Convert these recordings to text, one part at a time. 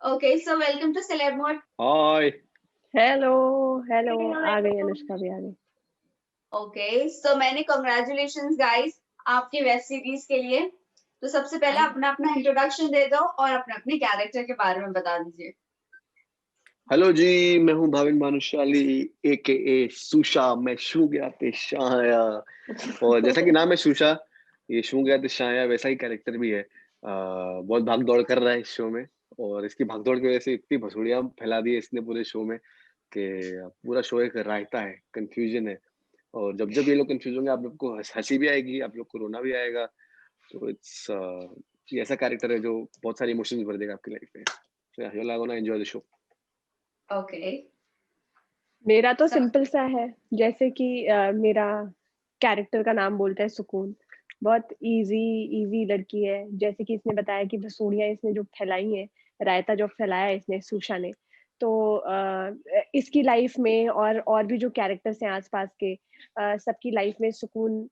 Okay, so welcome to Celeb Mode. Hi. Hello hello आ गई, अनुष्का भी आ गई। Okay, so मैंने congratulations guys आपकी वेब सीरीज के लिए। तो सबसे पहले अपना अपना इंट्रोडक्शन दे दो और अपने अपने कैरेक्टर के बारे में बता दीजिए। हेलो जी, मैं हूँ भाविन भानुशाली AKA सुशा। मैं शू गया ते शाया। और जैसा कि नाम है सुशा, ये शू गया ते शाया वैसा ही कैरेक्टर भी है। बहुत भाग दौड़ कर रहा है इस शो में, और इसकी भाग दौड़ की वजह से इतनी भसुड़ियां फैला दी है इसने पूरे शो में कि पूरा शो एक रायता है, कंफ्यूजन है। और जब जब ये लोग कंफ्यूज होंगे, आप लोग को हंसी भी आएगी, आप लोग को रोना भी आएगा। तो ये ऐसा कैरेक्टर है जो बहुत सारी इमोशंस भर देगा आपकी लाइफ में। So yeah, you're gonna enjoy the show. Okay. मेरा तो सब सिंपल सा है, जैसे कि मेरा कैरेक्टर का नाम बोलता है सुकून। बहुत इजी लड़की है, जैसे कि इसने बताया कि भसूड़ियाँ इसने जो फैलाई है, रायता जो फैलाया है इसने, सुशा ने, तो इसकी लाइफ में और भी जो कैरेक्टर्स हैं आसपास के, सबकी लाइफ में सुकून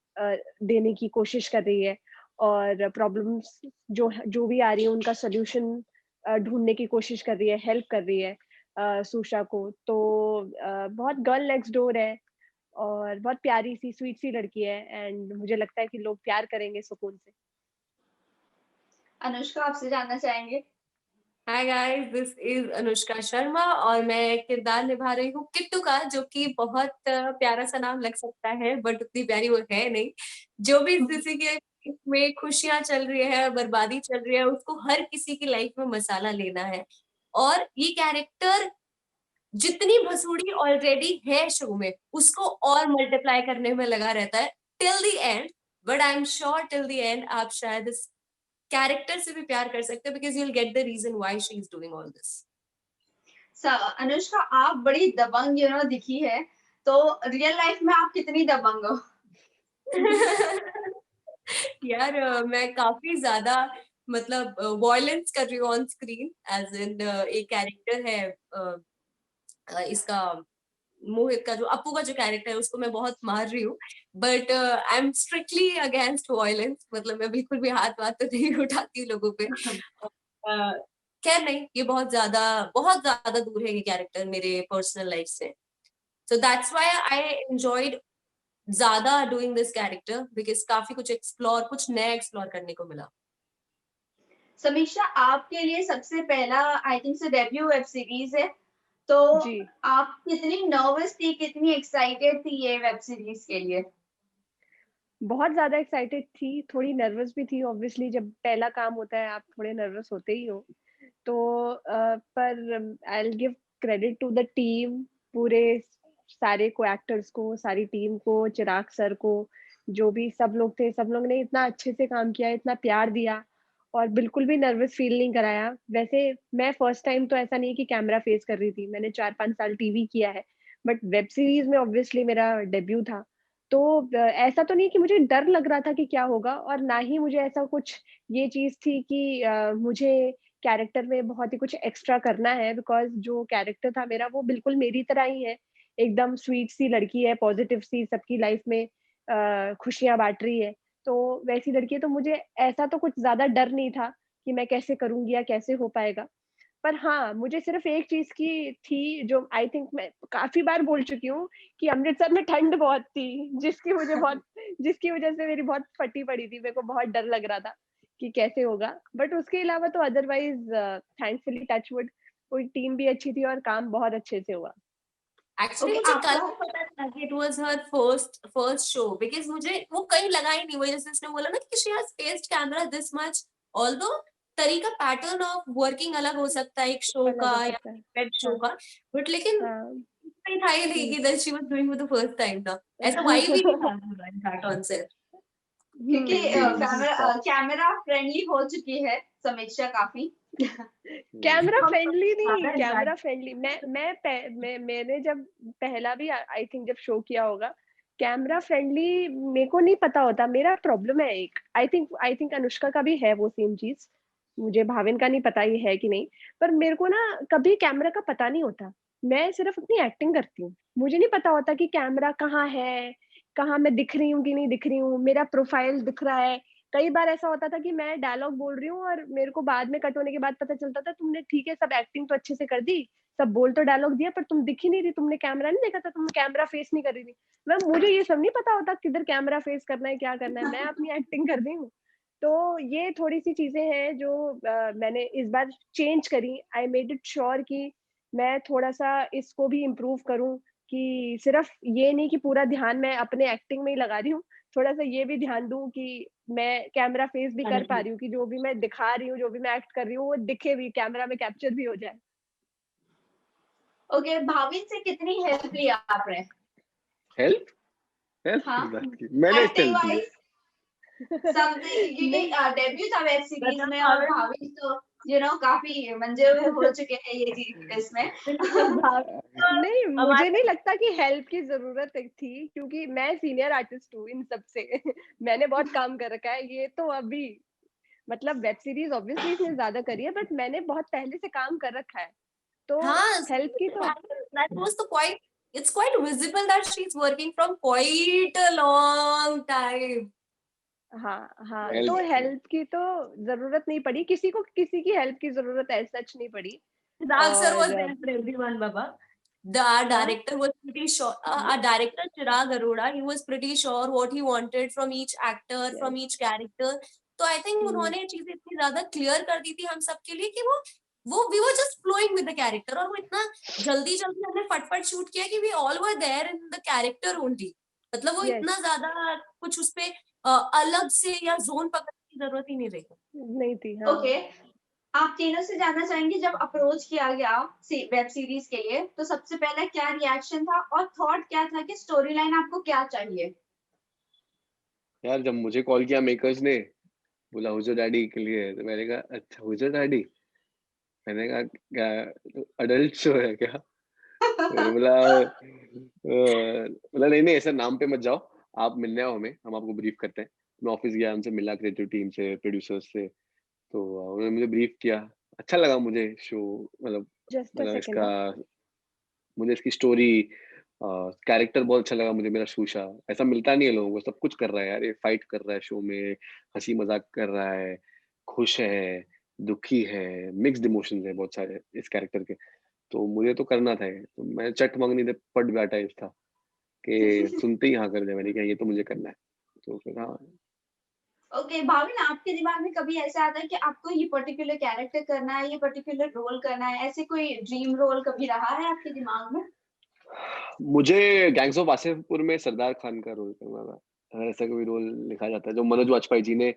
देने की कोशिश कर रही है, और प्रॉब्लम्स जो भी आ रही है उनका सोल्यूशन ढूंढने की कोशिश कर रही है, हेल्प कर रही है सुशा को। तो बहुत गर्ल नेक्स्ट डोर है, और बहुत प्यारी सी स्वीट सी लड़की है, एंड मुझे लगता है कि लोग प्यार करेंगे सुकून से। अनुष्का आपसे जानना चाहेंगे। Hi guys, this is Anushka Sharma और मैं किरदार निभा रही हूँ किट्टू का, जो कि बहुत प्यारा सा नाम लग सकता है बट उतनी प्यारी वो है नहीं। जो भी किसी के life में खुशियां चल रही है, बर्बादी चल रही है, उसको हर किसी की लाइफ में मसाला लेना है। और ये कैरेक्टर जितनी भसूड़ी ऑलरेडी है शो में, उसको और मल्टीप्लाई करने में लगा रहता है till the end. But I am sure till the end आप शायद इस कैरेक्टर से भी प्यार कर सकते हो, because you will get the reason why she is doing all this. Anushka आप बड़ी दबंग दिखी है, तो रियल लाइफ में आप कितनी दबंग हो? यार मैं काफी ज्यादा मतलब वॉयलेंस कर रही हूँ ऑन स्क्रीन, एज इन एक कैरेक्टर है इसका मोहित का, जो अपू का जो कैरेक्टर है, उसको मैं बहुत मार रही हूँ। But I am strictly against violence, मतलब मैं बिल्कुल भी हाथ वाथ तो नहीं उठाती लोगों पे। खैर नहीं, ये बहुत ज्यादा दूर है ये कैरेक्टर मेरे पर्सनल लाइफ से। So that's why I enjoyed ज्यादा डूइंग दिस कैरेक्टर, बिकॉज काफी कुछ नया एक्सप्लोर करने को मिला। समीक्षा, आपके लिए सबसे पहला आई थिंक से डेब्यू वेब सीरीज है, तो जी, आप कितनी नर्वस थी, कितनी एक्साइटेड थी ये वेब सीरीज के लिए? बहुत ज्यादा एक्साइटेड थी, थोड़ी नर्वस भी थी। ऑब्वियसली जब पहला काम होता है आप थोड़े नर्वस होते ही हो। तो पर I will give credit to the team, पूरे सारे को एक्टर्स को, सारी टीम को, चिराग सर को, जो भी सब लोग थे, सब लोग ने इतना अच्छे से काम किया, इतना प्यार दिया, और बिल्कुल भी नर्वस फील नहीं कराया। वैसे मैं फर्स्ट टाइम तो ऐसा नहीं कि कैमरा फेस कर रही थी, मैंने 4-5 साल टीवी किया है, बट वेब सीरीज में ऑब्वियसली मेरा डेब्यू था। तो ऐसा तो नहीं कि मुझे डर लग रहा था कि क्या होगा, और ना ही मुझे ऐसा कुछ ये चीज थी कि मुझे कैरेक्टर में बहुत ही कुछ एक्स्ट्रा करना है, बिकॉज जो कैरेक्टर था मेरा वो बिल्कुल मेरी तरह ही है। एकदम स्वीट सी लड़की है, पॉजिटिव सी, सबकी लाइफ में खुशियां बांट रही है। तो वैसी लड़की है, तो मुझे ऐसा तो कुछ ज्यादा डर नहीं था कि मैं कैसे करूंगी या कैसे हो पाएगा। पर हाँ, मुझे सिर्फ एक चीज की थी, जो आई थिंक मैं काफी बार बोल चुकी हूँ, कि अमृतसर में ठंड बहुत थी, जिसकी वजह से मेरी बहुत फटी पड़ी थी, मेरे को बहुत डर लग रहा था कि कैसे होगा। बट उसके अलावा तो अदरवाइज थैंकफुली टचवुड पूरी टीम भी अच्छी थी और काम बहुत अच्छे से हुआ। एक्चुअली Okay, मुझे कल आपका ही पता था कि it was her first show, because मुझे वो कहीं लगा ही नहीं। वो जैसे उसने बोला ना कि she has faced camera this much, although तरीका पैटर्न ऑफ वर्किंग अलग हो सकता है एक शो अलग का हो या सकता है। वेब शो हाँ का, बट लेकिन हाँ। कहीं था ही नहीं कि that she was doing for the first time ना। ऐसा वाइब ही नहीं था दैट ऑन सेट। क्योंकि Stop. कैमरा फ्रेंडली हो चुकी है समीक्षा काफी। कैमरा हम फ्रेंडली नहीं, ज्यादा कैमरा फ्रेंडली मैंने जब पहला भी आई थिंक जब शो किया होगा, कैमरा फ्रेंडली मेरे को नहीं पता होता। मेरा प्रॉब्लम है एक, आई थिंक अनुष्का का भी है वो सेम चीज, मुझे भाविन का नहीं पता ये है कि नहीं। पर मेरे को ना कभी कैमरा का पता नहीं होता, मैं सिर्फ अपनी एक्टिंग करती हूँ। मुझे नहीं पता होता कि कैमरा कहाँ है, कहाँ मैं दिख रही हूँ कि नहीं दिख रही हूँ, मेरा प्रोफाइल दिख रहा है, कई बार ऐसा होता था कि मैं डायलॉग बोल रही हूँ और मेरे को बाद में कट होने के बाद पता चलता था तुमने ठीक है सब एक्टिंग तो अच्छे से कर दी, सब बोल तो डायलॉग दिया, पर तुम दिख ही नहीं रही, तुमने कैमरा नहीं देखा था, तुमने कैमरा फेस नहीं कर रही थी। मैम मुझे ये सब नहीं पता होता किधर कैमरा फेस करना है, क्या करना है, मैं अपनी एक्टिंग कर रही हूँ। तो ये थोड़ी सी चीजें हैं जो मैंने इस बार चेंज करी। आई मेड इट श्योर कि मैं थोड़ा सा इसको भी इम्प्रूव करूँ, कि सिर्फ ये नहीं कि पूरा ध्यान मैं अपने एक्टिंग में ही लगा रही हूँ, थोड़ा सा ये भी ध्यान दूं कि मैं कैमरा फेस भी कर पा रही हूँ, कि जो भी मैं दिखा रही हूँ, जो भी मैं एक्ट कर रही हूँ, वो दिखे भी, कैमरा में कैप्चर भी हो जाए। ओके, भाविन से कितनी हेल्प ली आपने? हेल्प? हेल्प हाँ, किस बात की? मैंने इससे एक्टिंग हेल्प ली। वाइज समथिंग, क्योंकि नहीं डेब्यू था वेब सीरीज बता में और भाविन, भाविन तो काफी मंजे हुए हो चुके हैं ये चीज इसमें। बिल्कुल भाविन तो नहीं, मुझे हमारे नहीं लगता कि हेल्प की जरूरत थी, क्योंकि मैं सीनियर आर्टिस्ट हूँ इन सब से। मैंने बहुत काम कर रखा है, ये तो अभी मतलब वेब सीरीज ऑब्वियसली इसने ज्यादा करी है, बट मैंने बहुत पहले से काम कर रखा है, तो हाँ, हेल्प की तो that was the quite, it's quite visible that she's working from quite a long time. हाँ हाँ, तो हेल्प हेल्प की तो जरूरत नहीं पड़ी, किसी को किसी की हेल्प की जरूरत ऐसा सच नहीं पड़ी। Chirag sir was और there for everyone, Baba. Our हाँ director was pretty sure. Our director Chirag Arora, he was pretty sure what he wanted from each actor, yes, from each character. तो I think उन्होंने चीजें इतनी ज्यादा clear कर दी थी हम सबके लिए कि वो we were just flowing with the character, और वो इतना जल्दी जल्दी हमने फटफट शूट किया कि we all were there in the character only. मतलब वो यस, इतना ज्यादा कुछ उसपे अलग से या जोन पकड़ने की जरूरत ही नहीं रही। नहीं थी, हाँ। ओके, आप तीनों से जानना चाहेंगे जब अप्रोच किया गया वेब सीरीज के लिए, तो सबसे पहला क्या रिएक्शन था और थॉट क्या था कि स्टोरी लाइन आपको क्या चाहिए? यार, जब मुझे कॉल किया मेकर्स ने, बोला हुजूर डैडी के लिए, तो मैंने कहा अच्छा हुजूर डैडी। मैंने कहा क्या अडल्ट शो है क्या? मैंने बोला बोला नहीं नहीं ऐसा नाम पे मत जाओ, आप मिलने आओ हमें, हम आपको ब्रीफ करते हैं। मैं ऑफिस गया, उनसे मिला, क्रिएटिव टीम से, प्रोड्यूसर्स से। तो उन्होंने मुझे ब्रीफ किया। अच्छा लगा मुझे शो, मतलब जस्ट अ सेकंड इसका, मुझे इसकी स्टोरी, कैरेक्टर बहुत अच्छा लगा मुझे। मेरा शूशा ऐसा मिलता नहीं है लोगों को, सब कुछ कर रहा है यार, ये फाइट कर रहा है शो में, हंसी मजाक कर रहा है, खुश है, दुखी है, मिक्स्ड इमोशंस है बहुत सारे इस कैरेक्टर के। तो मुझे तो करना था ये, तो मैं चट मंगनी दे पट बैठा इस था कि सुनते ही हाँ कर दिया। मैंने कहा ये तो मुझे करना है, तो फिर हाँ। ओके, भाविन आपके दिमाग में कभी ऐसा आता है कि आपको ये पर्टिकुलर कैरेक्टर करना है, ये पर्टिकुलर रोल करना है, ऐसे कोई ड्रीम रोल कभी रहा है आपके दिमाग में? मुझे गैंग्स ऑफ वासेपुर में सरदार खान का रोल करना था। अगर ऐसा कोई रोल लिखा जाता है जो मनोज वाजपेयी जी ने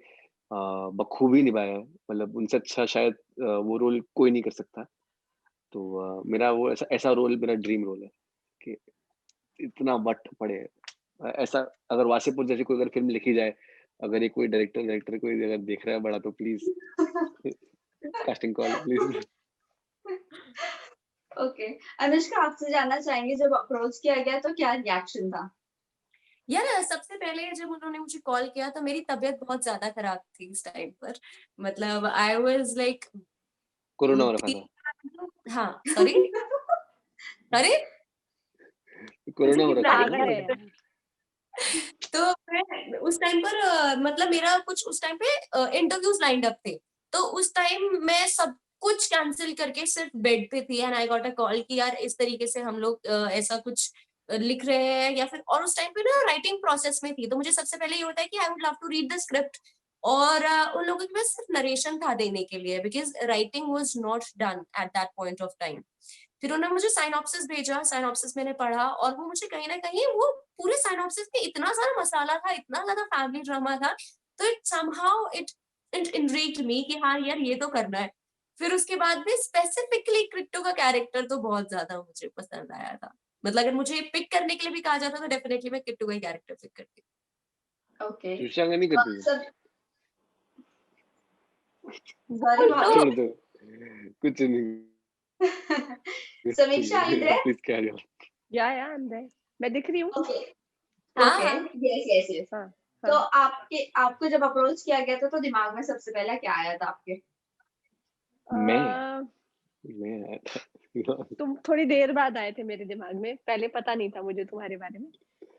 बखूबी निभाया है, मतलब उनसे अच्छा शायद वो रोल कोई नहीं कर सकता। तो मेरा वो ऐसा ऐसा रोल मेरा ड्रीम रोल है कि इतना वट पड़े। ऐसा अगर वासेपुर जैसी कोई अगर फ़िल्म लिखी जाए, अगर ये कोई डायरेक्टर कोई अगर देख रहा है बड़ा, तो please casting call please. Okay, Anushka आपसे जानना चाहेंगे जब अप्रोच किया गया तो क्या रिएक्शन था? यार सबसे पहले जब उन्होंने मुझे कॉल किया तो मेरी तबीयत बहुत ज्यादा खराब थी इस टाइम पर। मतलब आई वाज लाइक, कोरोना हो रखा था। हाँ सॉरी, अरे मुझे कोरोना हो रखा था ना पागल है तब। यार। तो मैं उस टाइम पर मतलब मेरा कुछ उस टाइम पे इंटरव्यूज लाइंड अप थे, तो उस टाइम मैं सब कुछ कैंसिल करके सिर्फ बेड पे थी and I got a call कि यार इस तरीके से हम लोग ऐसा कुछ लिख रहे हैं या फिर, और उस टाइम पे ना राइटिंग प्रोसेस में थी, तो मुझे सबसे पहले ये होता है कि I would love to read the script, और उन लोगों के पास सिर्फ नरेशन था देने के लिए, because writing was not done at that point of time. फिर उन्होंने मुझे साइनॉप्सिस भेजा, साइनॉप्सिस मैंने पढ़ा, और वो मुझे कहीं ना कहीं वो पूरे साइनॉप्सिस में इतना सारा मसाला था, इतना ज्यादा फैमिली ड्रामा था, तो इट समहाउ इट इंट्रिग्ड मी कि हाँ यार ये तो करना है। फिर उसके बाद में स्पेसिफिकली क्रिप्टो का कैरेक्टर तो बहुत ज्यादा मुझे पसंद आया था। मतलब अगर मुझे पिक करने के लिए भी कहा जाता तो डेफिनेटली मैं क्रिप्टो का ही कैरेक्टर पिक करती। ओके, सुशांत नहीं करती थी? सब सॉरी छोड़ भाविन। दो, कुछ नहीं। समीक्षा are you there? Please carry on. या आई एम देयर, मैं दिख रही हूँ। ओके, हाँ ओके, हाँ, यस यस यस। हाँ तो हाँ। आपको जब अप्रोच किया गया था तो दिमाग में सबसे पहला क्या आया था आपके? मैं अ, मैं आया था। तुम थोड़ी देर बाद आए थे मेरे दिमाग में, पहले पता नहीं था मुझे तुम्हारे बारे में।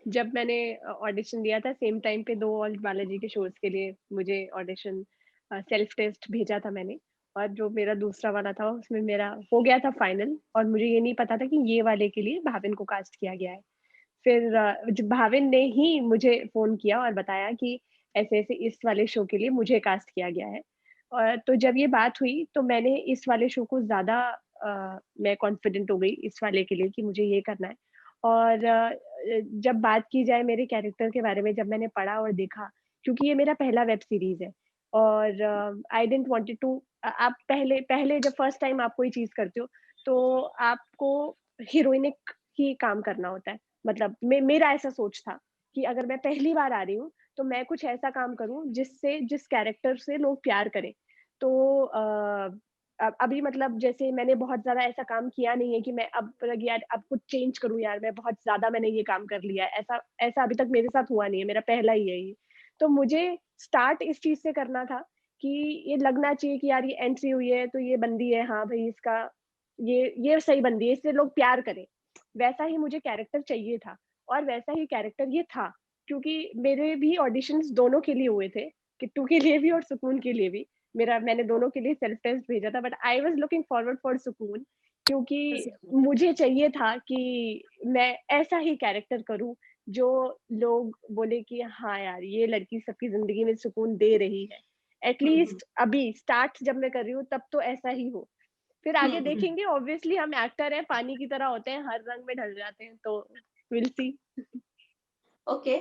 जब मैंने ऑडिशन दिया था सेम टाइम पे 2 और बालाजी के शोज के लिए मुझे ऑडिशन सेल्फ टेस्ट भेजा था मैंने, और जो मेरा दूसरा वाला था उसमें मेरा हो गया था फाइनल, और मुझे ये नहीं पता था कि ये वाले के लिए भाविन को कास्ट किया गया है। फिर जब भाविन ने ही मुझे फ़ोन किया और बताया कि ऐसे-ऐसे इस वाले शो के लिए मुझे कास्ट किया गया है। और तो जब ये बात हुई तो मैंने इस वाले शो को ज़्यादा मैं कॉन्फिडेंट हो गई इस वाले के लिए कि मुझे ये करना है। और जब बात की जाए मेरे कैरेक्टर के बारे में, जब मैंने पढ़ा और देखा, क्योंकि ये मेरा पहला वेब सीरीज़ है और आई डिडन्ट वांटेड टू आप पहले पहले जब फर्स्ट टाइम आप कोई चीज़ करते हो, तो आपको हीरोइनिक ही काम करना होता है। मतलब मेरा ऐसा सोच था कि अगर मैं पहली बार आ रही हूँ, तो मैं कुछ ऐसा काम करूँ जिससे जिस कैरेक्टर से लोग प्यार करें। तो अभी मतलब जैसे मैंने बहुत ज़्यादा ऐसा काम किया नहीं है कि मैं अब लगी यार अब कुछ चेंज करूँ यार, मैं बहुत ज़्यादा मैंने ये काम कर लिया है। ऐसा ऐसा अभी तक मेरे साथ हुआ नहीं है, मेरा पहला ही है ये। तो मुझे स्टार्ट इस चीज़ से करना था कि ये लगना चाहिए कि यार ये एंट्री हुई है, तो ये बंदी है, हाँ भाई इसका ये सही बंदी है, इससे लोग प्यार करें। वैसा ही मुझे कैरेक्टर चाहिए था और वैसा ही कैरेक्टर ये था, क्योंकि मेरे भी ऑडिशंस दोनों के लिए हुए थे, किट्टू के लिए भी और सुकून के लिए भी। मैंने दोनों के लिए सेल्फ टेस्ट भेजा था, but I was looking forward for सुकून, क्योंकि मुझे चाहिए था कि मैं ऐसा ही कैरेक्टर करूँ, जो लोग बोले कि हाँ यार, ये लड़की सबकी ज़िंदगी में सुकून दे रही है। एटलीस्ट अभी स्टार्ट जब मैं कर रही हूँ, तब तो ऐसा ही हो। फिर आगे देखेंगे, ऑब्वियसली हम एक्टर हैं, पानी की तरह होते हैं, हर रंग में ढल जाते हैं, तो will see. Okay,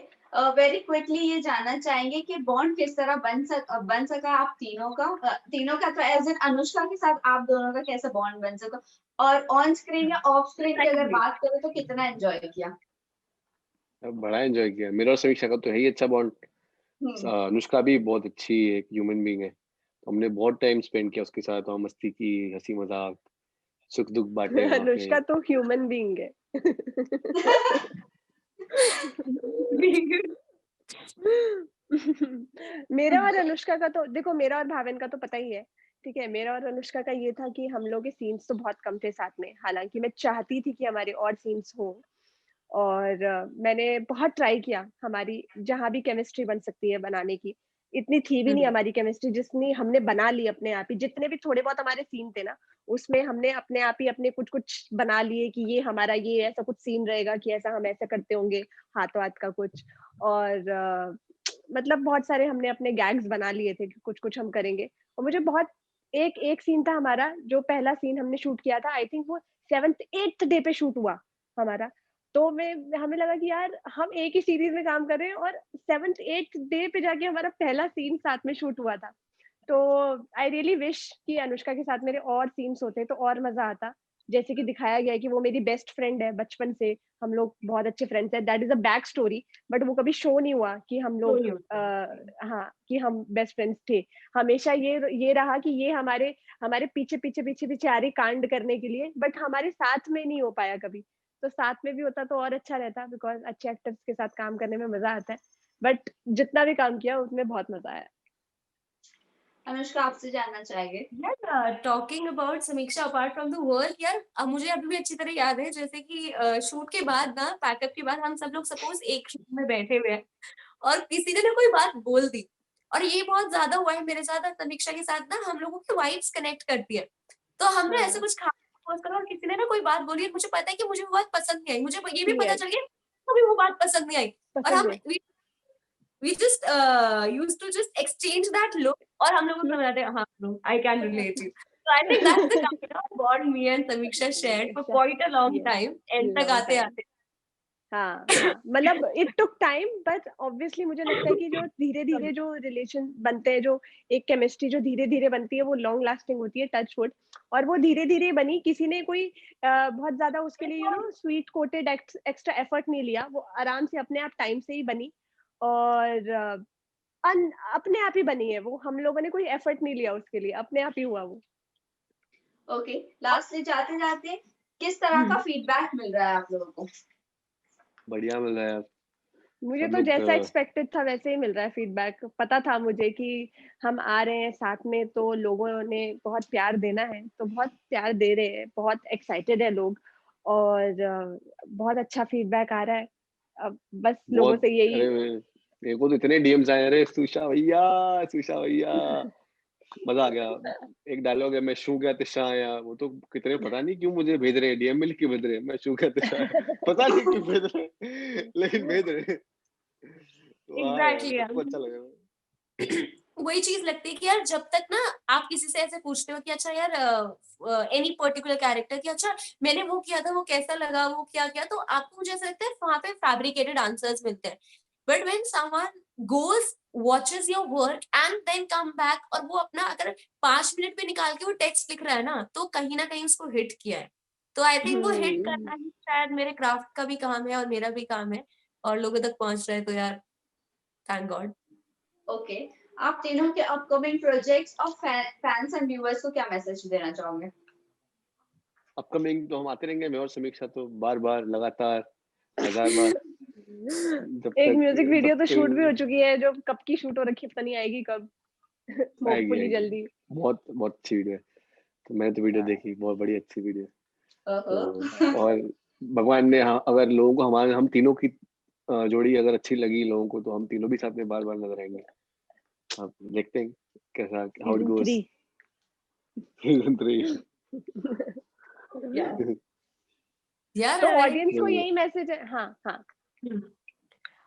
very quickly ये जानना चाहेंगे कि बॉन्ड किस तरह बन सका आप तीनों का, तीनों का तो एज इन अनुष्का के साथ आप दोनों का कैसा बॉन्ड बन सका, और ऑन स्क्रीन या ऑफ स्क्रीन की अगर बात करें तो कितना एंजॉय किया? बड़ा एंजॉय किया। मेरा और समीक्षा का तो है ही अच्छा बॉन्ड। अनुष्का भी बहुत अच्छी एक ह्यूमन बीइंग है, तो हमने बहुत टाइम स्पेंड किया उसके साथ, और मस्ती की, हंसी मजाक, सुख दुख बांटे वहाँ पे। अनुष्का तो ह्यूमन बीइंग है। मेरा और अनुष्का का तो देखो, मेरा और भाविन का तो पता ही है, ठीक है? मेरा और अनुष्का का ये था कि हम लोग के सीन्स तो बहुत कम थे साथ में, हालाँकि मैं चाहती थी कि हमारे और सीन्स हों, और मैंने बहुत ट्राई किया हमारी जहाँ भी केमिस्ट्री बन सकती है बनाने की। इतनी थी भी नहीं हमारी केमिस्ट्री, जितनी हमने बना ली अपने आप ही। जितने भी थोड़े बहुत हमारे सीन थे ना, उसमें हमने अपने आप ही अपने कुछ-कुछ बना लिए कि ये हमारा ये ऐसा कुछ सीन रहेगा कि ऐसा हम ऐसा करते होंगे, हाथों-हाथ का कुछ। और मतलब बहुत सारे हमने अपने गैग्स बना लिए थे कि कुछ-कुछ हम करेंगे। और मुझे बहुत एक एक सीन था हमारा, जो पहला सीन हमने शूट किया था, आई थिंक वो 7th 8th डे पे शूट हुआ हमारा। तो मैं हमें लगा कि यार हम एक ही सीरीज़ में काम कर रहे हैं और 7th 8th डे पे जाके हमारा पहला सीन साथ में शूट हुआ था। तो आई रियली विश कि अनुष्का के साथ मेरे और सीन्स होते तो और मज़ा आता। जैसे कि दिखाया गया है कि वो मेरी बेस्ट फ्रेंड है बचपन से, हम लोग बहुत अच्छे फ्रेंड्स हैं, that is a back story, but वो कभी शो नहीं हुआ कि हम लोग हाँ, कि हम बेस्ट फ्रेंड्स थे। हमेशा ये रहा कि ये हमारे हमारे पीछे आ रही कांड करने के लिए, बट हमारे साथ में नहीं हो पाया कभी। तो साथ में भी होता तो और अच्छा रहता, बिकॉज़ अच्छे एक्टर्स के साथ काम करने में मज़ा आता है। बट जितना भी काम किया उसमें बहुत मज़ा आया। अनुष्का आपसे जानना चाहेंगे। यार टॉकिंग अबाउट समीक्षा अपार्ट फ्रॉम द वर्क, यार मुझे अभी भी अच्छी तरह याद है, जैसे कि शूट के बाद ना, पैकअप के बाद हम सब लोग सपोज एक रूम में बैठे हुए हैं और किसी ने ना कोई बात बोल दी, और ये बहुत ज्यादा हुआ है मेरे साथ और समीक्षा के साथ ना, हम लोगों की वाइब्स कनेक्ट करती है। तो हमने ऐसे हाँ, कुछ खाना propose करा और किसी ने ना कोई बात बोली और मुझे पता है कि मुझे वो बात पसंद नहीं आई, मुझे ये भी पता यस, चल गया कभी वो बात पसंद नहीं आई, और पसंद हम है। we just used to just exchange that look, और हम लोगों को समझ आते हैं हाँ bro, I can relate you. So I think that's the kind of bond me and Samiksha shared for अच्छा, quite a long yes, time. End तक लॉन्ग आते टाइम। आते हाँ, हाँ, मतलब it took time, but obviously मुझे लगता है कि जो धीरे-धीरे जो रिलेशन बनते हैं, जो एक केमिस्ट्री जो धीरे-धीरे बनती है, वो लॉन्ग लास्टिंग होती है, टच वुड। और वो धीरे-धीरे बनी, किसी ने कोई बहुत ज़्यादा उसके लिए स्वीट कोटेड एक्स्ट्रा एफर्ट नहीं लिया, वो आराम से अपने आप टाइम से ही बनी, और अपने आप ही बनी है वो, हम लोगों ने कोई एफर्ट नहीं लिया उसके लिए, अपने आप ही हुआ वो। ओके, लास्टली जाते-जाते किस तरह का फीडबैक मिल रहा है आप लोगों को? बढ़िया मिल रहा है यार। मुझे सब तो लोग जैसा एक्सपेक्टेड था वैसे ही मिल रहा है फीडबैक। पता था मुझे कि हम आ रहे हैं साथ में, तो लोगों ने बहुत प्यार देना है, तो बहुत प्यार दे रहे हैं, बहुत एक्साइटेड है लोग, और बहुत अच्छा फीडबैक आ रहा है। अब बस लोगों बहुत से यही अरे मेरे को तो इतने डीएम्स आए, अरे सुशा भैया मजा आ गया। एक डायलॉग है, मैं शू गया तिशा आया, वो तो कितने पता नहीं क्यों मुझे भेज रहे हैं, डीएम में लिख के भेज रहे हैं, मैं शू गया तिशा आया, पता नहीं क्यों भेज रहे हैं, लेकिन भेज रहे हैं। तो हाँ यार, एग्जैक्टली सबको अच्छा लगा। वही चीज लगती है कि यार जब तक ना आप किसी से ऐसे पूछते हो कि अच्छा यार एनी पर्टिकुलर कैरेक्टर कि अच्छा मैंने वो किया था, वो कैसा लगा, वो क्या किया, तो आपको मुझे ऐसा लगता है वहां पे फैब्रिकेटेड आंसर्स मिलते हैं। But when someone goes watches your work and then come back, और वो अपना अगर 5 मिनट पे निकाल के वो टेक्स्ट लिख रहा है ना, तो कहीं ना कहीं उसको हिट किया है। तो आई थिंक वो हिट करना ही शायद मेरे क्राफ्ट का भी काम है और मेरा भी काम है, और लोगों तक पहुंच रहा है, तो यार थैंक गॉड। ओके, आप तीनों के अपकमिंग प्रोजेक्ट्स और फैंस एंड व्यूअर्स को क्या मैसेज देना चाहोगे? अपकमिंग तो हम आते रहेंगे, मैं और समीक्षा तो बार बार लगातार 1000 बार, जब एक तक म्यूजिक वीडियो तो शूट भी हो कोई चुकी है, जो कब की शूट हो रखी है, पता नहीं आएगी कब। आएगी होपफुली आएगी, जल्दी। बहुत बहुत अच्छी वीडियो है। तो मैंने तो वीडियो देखी, बहुत बड़ी अच्छी वीडियो। तो ओहो। और भगवान ने अगर लोगों को हमारे हम तीनों की जोड़ी अगर अच्छी लगी लोगों को, तो हम तीनों भी साथ में बार बार नजर आएंगे। अब देखते हैं कैसा, how it season goes. 3 season 3। यार तो राइट। ऑडियंस को यही मैसेज है। हाँ हाँ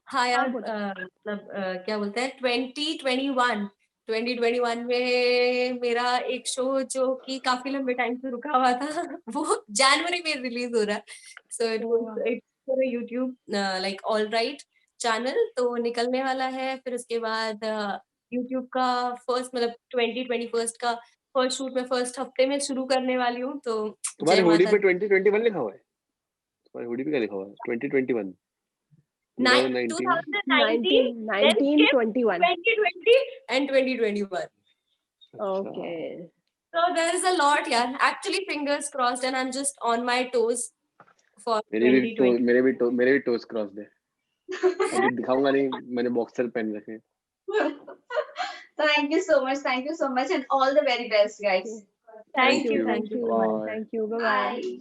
हाँ यार, हाँ बोलो। मतलब क्या बोलते हैं, 2021 में मेरा एक शो जो कि काफी लंबे टाइम से रुका हुआ था वो जनवरी में रिलीज हो रहा है। सो इट वाह। Was YouTube like all right channel, तो निकलने वाला है। फिर उसके बाद यूट्यूब का फर्स्ट मतलब 2021 का फर्स्ट शूट में फर्स्ट हफ्ते में शुरू करने वाली हूँ, तो तुम्हारे जय हुडी माता पे 2021 लिखा हुआ है? तुम्हारे हुडी पे क्या लिखा हुआ है? 2021, 2019? 2019, 19 then 19 skip 21 2020 and 2021. अच्छा, okay. So there is a lot, yeah. Actually, fingers crossed, and I'm just on my toes for 2020. मेरे भी टोस क्रॉस्ड है। अभी दिखाऊंगा नहीं, मैंने बॉक्सर पहन रखे हैं। Thank you so much and all the very best, guys. Thank Thank you you, you. thank thank you you so much. Bye. Thank you, bye bye. Bye.